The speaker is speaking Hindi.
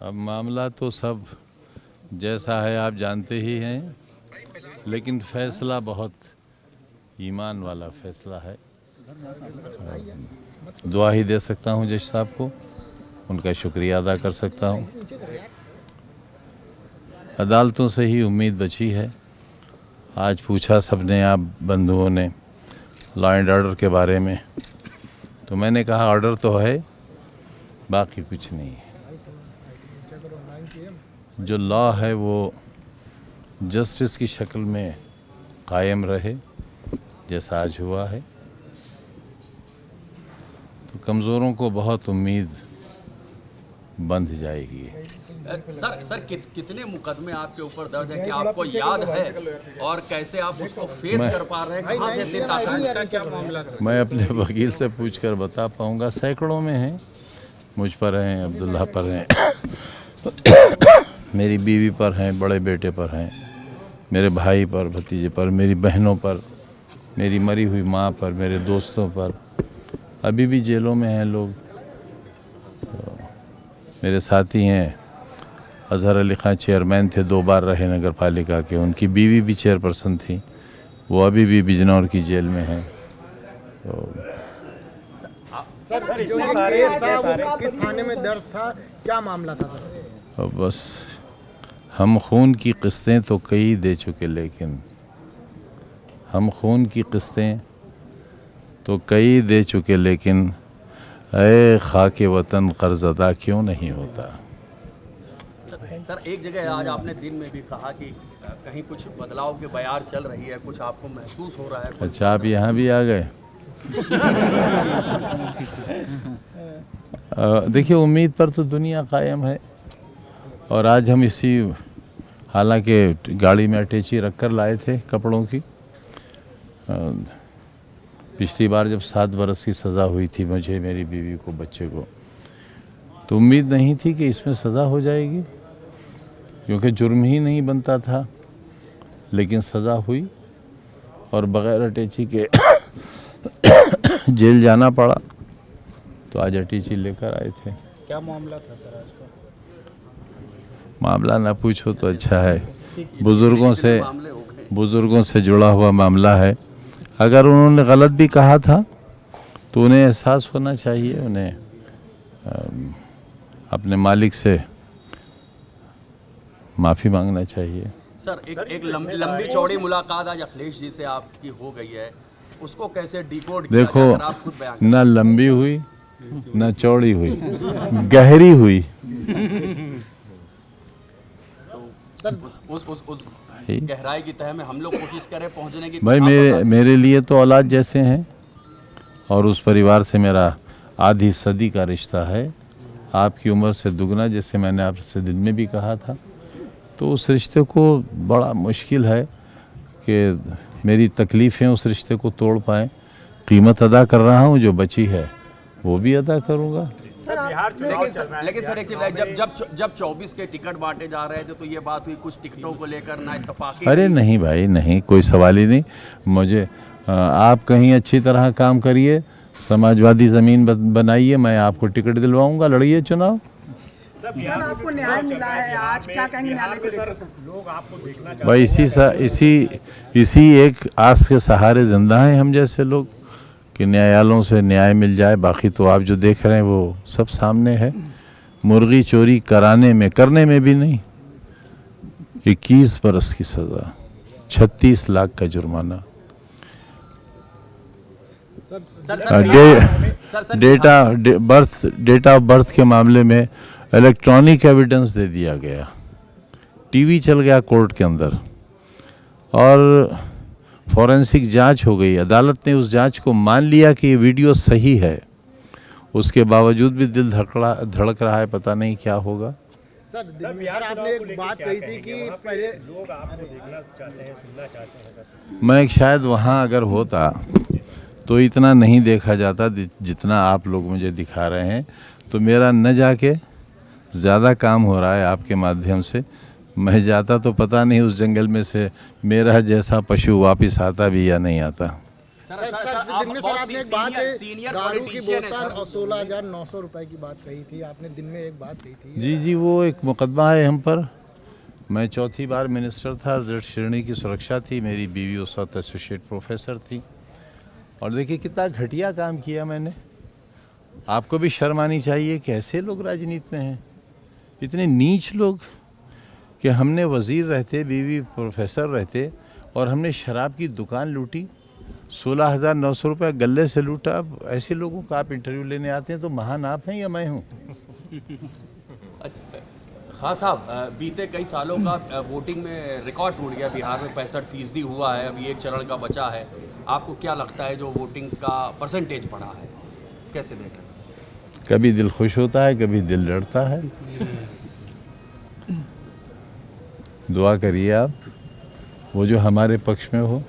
अब मामला तो सब जैसा है आप जानते ही हैं, लेकिन फैसला बहुत ईमान वाला फैसला है। दुआ ही दे सकता हूं जज साहब को, उनका शुक्रिया अदा कर सकता हूं। अदालतों से ही उम्मीद बची है। आज पूछा सबने, आप बंधुओं ने, लॉ एंड ऑर्डर के बारे में, तो मैंने कहा ऑर्डर तो है, बाकी कुछ नहीं है। जो लॉ है वो जस्टिस की शक्ल में कायम रहे, जैसा आज हुआ है। तो कमज़ोरों को बहुत उम्मीद बंध जाएगी। सर कितने मुकदमे आपके ऊपर दर्ज है कि आपको याद है, और कैसे आप उसको फेस कर पा रहे हैं? कहाँ से इतनी ताकत? क्या मामला था? मैं अपने वकील से पूछकर बता पाऊंगा। सैकड़ों में हैं, मुझ पर हैं, अब्दुल्ला पर हैं, मेरी बीवी पर हैं, बड़े बेटे पर हैं, मेरे भाई पर, भतीजे पर, मेरी बहनों पर, मेरी मरी हुई माँ पर, मेरे दोस्तों पर। अभी भी जेलों में हैं लोग। तो मेरे साथी हैं, अजहर अली खान चेयरमैन थे, 2 बार रहे नगर पालिका के, उनकी बीवी भी चेयरपर्सन थी, वो अभी भी बिजनौर की जेल में हैं। तो सर, जो ये केस था वो किस थाने में दर्ज था, क्या मामला था सर? बस हम खून की किस्तें तो कई दे चुके, लेकिन हम खून की किस्तें तो कई दे चुके, लेकिन ऐ खाके वतन कर्ज अदा क्यों नहीं होता। सर, एक जगह आज आपने दिन में भी कहा कि कहीं कुछ बदलाव की बयार चल रही है, कुछ आपको महसूस हो रहा है? अच्छा, आप यहाँ भी आ गए। देखिए, उम्मीद पर तो दुनिया कायम है, और आज हम इसी, हालांकि गाड़ी में अटैची रखकर लाए थे कपड़ों की। पिछली बार जब 7 बरस की सज़ा हुई थी मुझे, मेरी बीवी को, बच्चे को, तो उम्मीद नहीं थी कि इसमें सज़ा हो जाएगी, क्योंकि जुर्म ही नहीं बनता था, लेकिन सज़ा हुई और बग़ैर अटैची के जेल जाना पड़ा। तो आज अटैची लेकर आए थे। क्या मामला था सर आज का? मामला ना पूछो तो अच्छा है। बुज़ुर्गों से जुड़ा हुआ मामला है। अगर उन्होंने गलत भी कहा था तो उन्हें एहसास होना चाहिए, उन्हें अपने मालिक से माफ़ी मांगना चाहिए। सर, एक लंबी चौड़ी मुलाकात आज अखिलेश जी से आपकी हो गई है, उसको कैसे डिकोड किया? देखो, अगर आप खुद बयान ना लंबी हुई, ना चौड़ी हुई, गहरी हुई। तो उस गहराई की तह में हम लोग कोशिश करें पहुंचने की। भाई, मेरे लिए तो औलाद जैसे हैं, और उस परिवार से मेरा आधी सदी का रिश्ता है, आपकी उम्र से दुगना, जैसे मैंने आपसे दिन में भी कहा था। तो उस रिश्ते को बड़ा मुश्किल है कि मेरी तकलीफ़ें उस रिश्ते को तोड़ पाएँ। कीमत अदा कर रहा हूँ, जो बची है वो भी अदा करूँगा। लेकिन सर, एक चीज, जब 24 के टिकट बांटे जा रहे थे तो ये बात हुई कुछ टिकटों को लेकर ना इत्तेफाकी। अरे नहीं भाई, नहीं, कोई सवाल ही नहीं। मुझे आप कहीं अच्छी तरह काम करिए, समाजवादी ज़मीन बनाइए, मैं आपको टिकट दिलवाऊंगा, लड़िए चुनाव। सर, आपको न्याय मिला है, आज क्या कहेंगे न्यायालय को लेकर? लोग आपको देखना चाहते भाई, इसी एक आस के सहारे जिंदा हैं हम जैसे लोग, कि न्यायालयों से न्याय मिल जाए। बाकी तो आप जो देख रहे हैं वो सब सामने है। मुर्गी चोरी करने में भी नहीं, 21 बरस की सज़ा, 36 लाख का जुर्माना, डेट ऑफ बर्थ के मामले में इलेक्ट्रॉनिक एविडेंस दे दिया गया, टीवी चल गया कोर्ट के अंदर, और फॉरेंसिक जांच हो गई। अदालत ने उस जांच को मान लिया कि ये वीडियो सही है, उसके बावजूद भी दिल धड़क रहा है, पता नहीं क्या होगा। सर, बिहार आपने एक बात कही थी कि पहले लोग आपको देखना चाहते हैं, सुनना चाहते हैं सर। मैं शायद वहाँ अगर होता तो इतना नहीं देखा जाता जितना आप लोग मुझे दिखा रहे हैं। तो मेरा न जाके ज़्यादा काम हो रहा है आपके माध्यम से। मैं जाता तो पता नहीं उस जंगल में से मेरा जैसा पशु वापस आता भी या नहीं आता। दिन में सर आपने एक बात सीनियर दारू की पॉलिटिशियन है बोतल सर। और 16,900 रुपए की बात कही थी आपने, दिन में एक बात कही थी। जी जी, वो एक मुकदमा है हम पर। मैं चौथी बार मिनिस्टर था, दृढ़ श्रेणी की सुरक्षा थी, मेरी बीवी उस वक्त एसोसिएट प्रोफेसर थी। और देखिए कितना घटिया काम किया मैंने। आपको भी शर्म आनी चाहिए कि ऐसे लोग राजनीति में हैं, इतने नीच लोग कि हमने वज़ीर रहते, बीवी प्रोफेसर रहते, और हमने शराब की दुकान लूटी, 16,900 रुपये गले से लूटा। अब ऐसे लोगों का आप इंटरव्यू लेने आते हैं तो महान आप हैं या मैं हूँ? खान साहब, बीते कई सालों का वोटिंग में रिकॉर्ड टूट गया। बिहार में 65% हुआ है, अभी एक चरण का बचा है। आपको क्या लगता है जो वोटिंग का परसेंटेज बढ़ा है, कैसे देख रहे हैं? कभी दिल खुश होता है, कभी दिल डरता है। दुआ करिए आप, वो जो हमारे पक्ष में हो।